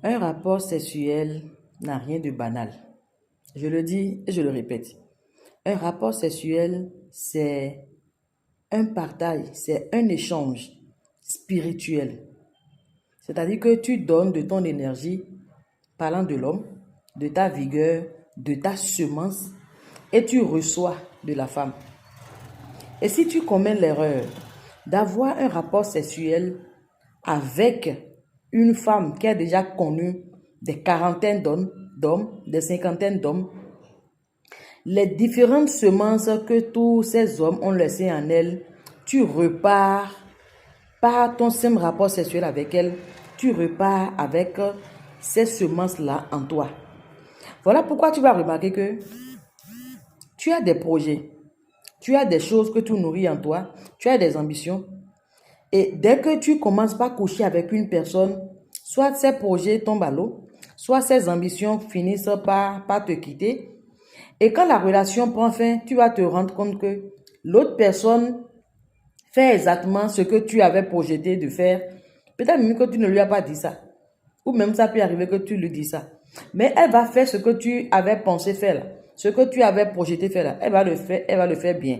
Un rapport sexuel n'a rien de banal. Je le dis et je le répète. Un rapport sexuel, c'est un partage, c'est un échange spirituel. C'est-à-dire que tu donnes de ton énergie, parlant de l'homme, de ta vigueur, de ta semence, et tu reçois de la femme. Et si tu commets l'erreur d'avoir un rapport sexuel avec une femme qui a déjà connu des quarantaines d'hommes, des cinquantaines d'hommes, les différentes semences que tous ces hommes ont laissées en elle, tu repars par ton simple rapport sexuel avec elle, tu repars avec ces semences-là en toi. Voilà pourquoi tu vas remarquer que tu as des projets, tu as des choses que tu nourris en toi, tu as des ambitions. Et dès que tu commences par coucher avec une personne, soit ces projets tombent à l'eau, soit ces ambitions finissent par te quitter. Et quand la relation prend fin, tu vas te rendre compte que l'autre personne fait exactement ce que tu avais projeté de faire. Peut-être même que tu ne lui as pas dit ça. Ou même ça peut arriver que tu lui dis ça. Mais elle va faire ce que tu avais pensé faire là. Ce que tu avais projeté faire là. Elle va le faire bien.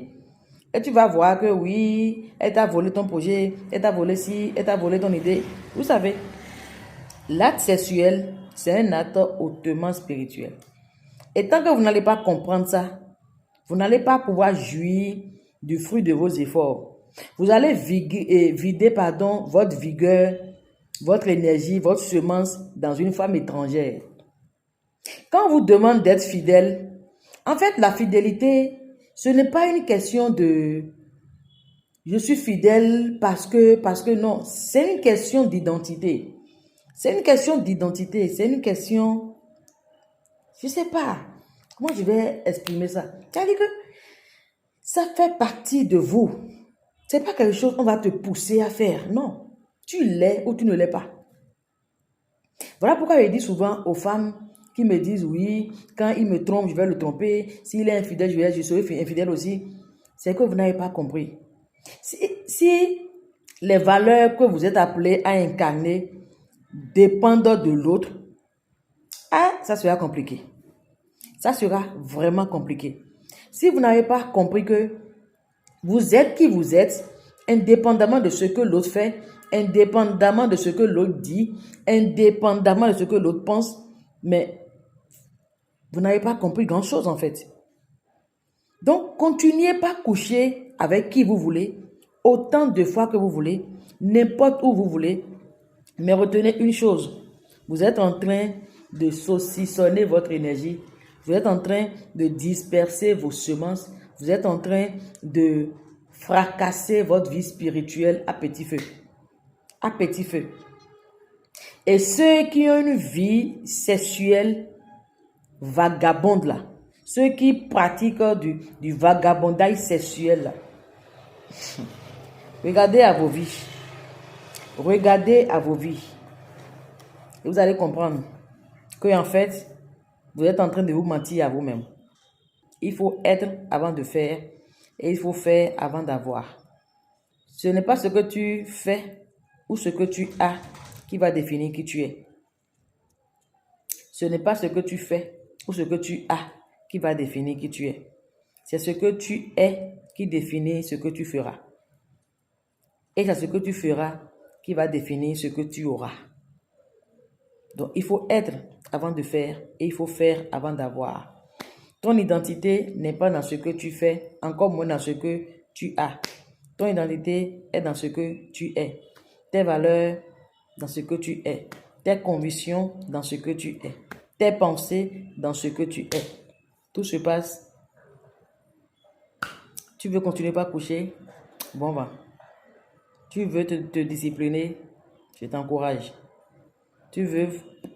Et tu vas voir que oui, elle t'a volé ton projet, elle t'a volé ci, elle t'a volé ton idée. Vous savez, l'acte sexuel, c'est un acte hautement spirituel. Et tant que vous n'allez pas comprendre ça, vous n'allez pas pouvoir jouir du fruit de vos efforts. Vous allez vider votre vigueur, votre énergie, votre semence dans une femme étrangère. Quand on vous demande d'être fidèle, en fait, la fidélité, ce n'est pas une question de je suis fidèle parce que non, c'est une question d'identité. C'est une question d'identité, c'est une question, je ne sais pas comment je vais exprimer ça. C'est-à-dire que ça fait partie de vous. C'est pas quelque chose qu'on va te pousser à faire. Non, tu l'es ou tu ne l'es pas. Voilà pourquoi je dis souvent aux femmes qui me disent oui, quand il me trompe, je vais le tromper. S'il est infidèle, je serai infidèle aussi. C'est que vous n'avez pas compris. Si les valeurs que vous êtes appelés à incarner dépendent de l'autre, ça sera compliqué. Ça sera vraiment compliqué. Si vous n'avez pas compris que vous êtes qui vous êtes, indépendamment de ce que l'autre fait, indépendamment de ce que l'autre dit, indépendamment de ce que l'autre pense, mais vous n'avez pas compris grand-chose en fait. Donc, continuez pas coucher avec qui vous voulez, autant de fois que vous voulez, n'importe où vous voulez, mais retenez une chose, vous êtes en train de saucissonner votre énergie, vous êtes en train de disperser vos semences, vous êtes en train de fracasser votre vie spirituelle à petit feu. À petit feu. Et ceux qui ont une vie sexuelle vagabonde là, ceux qui pratiquent du vagabondage sexuel là, regardez à vos vies. Regardez à vos vies. Et vous allez comprendre que en fait, vous êtes en train de vous mentir à vous-même. Il faut être avant de faire et il faut faire avant d'avoir. Ce n'est pas ce que tu fais ou ce que tu as qui va définir qui tu es. Ce n'est pas ce que tu fais ou ce que tu as qui va définir qui tu es. C'est ce que tu es qui définit ce que tu feras. Et c'est ce que tu feras qui va définir ce que tu auras. Donc, il faut être avant de faire et il faut faire avant d'avoir. Ton identité n'est pas dans ce que tu fais, encore moins dans ce que tu as. Ton identité est dans ce que tu es. Tes valeurs dans ce que tu es. Tes convictions dans ce que tu es. Tes pensées dans ce que tu es. Tout se passe. Tu veux continuer par coucher? Bon, va. Tu veux te discipliner? Je t'encourage. Tu veux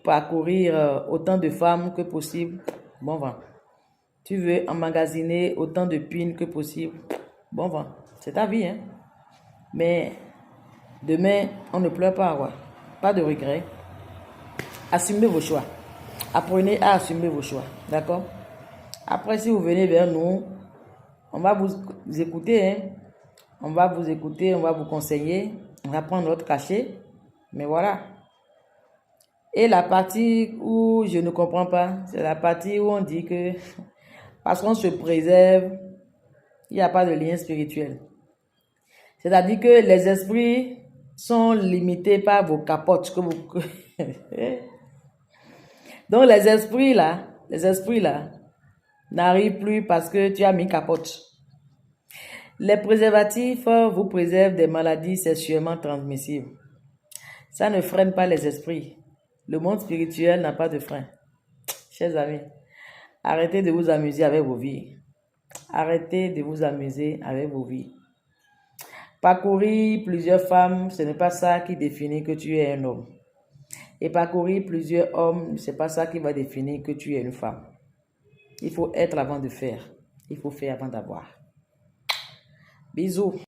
parcourir autant de femmes que possible? Bon vent. Tu veux emmagasiner autant de pins que possible? Bon vent. C'est ta vie, hein? Mais demain, on ne pleure pas, ouais. Pas de regret. Assumez vos choix. Apprenez à assumer vos choix. D'accord? Après, si vous venez vers nous, on va vous écouter, hein? On va vous écouter, on va vous conseiller. On va prendre notre cachet. Mais voilà. Et la partie où je ne comprends pas, c'est la partie où on dit que parce qu'on se préserve, il n'y a pas de lien spirituel. C'est-à-dire que les esprits sont limités par vos capotes. Donc les esprits là, n'arrivent plus parce que tu as mis capote. Les préservatifs vous préservent des maladies sexuellement transmissibles. Ça ne freine pas les esprits. Le monde spirituel n'a pas de frein. Chers amis, arrêtez de vous amuser avec vos vies. Arrêtez de vous amuser avec vos vies. Parcourir plusieurs femmes, ce n'est pas ça qui définit que tu es un homme. Et parcourir plusieurs hommes, ce n'est pas ça qui va définir que tu es une femme. Il faut être avant de faire. Il faut faire avant d'avoir. Bisous.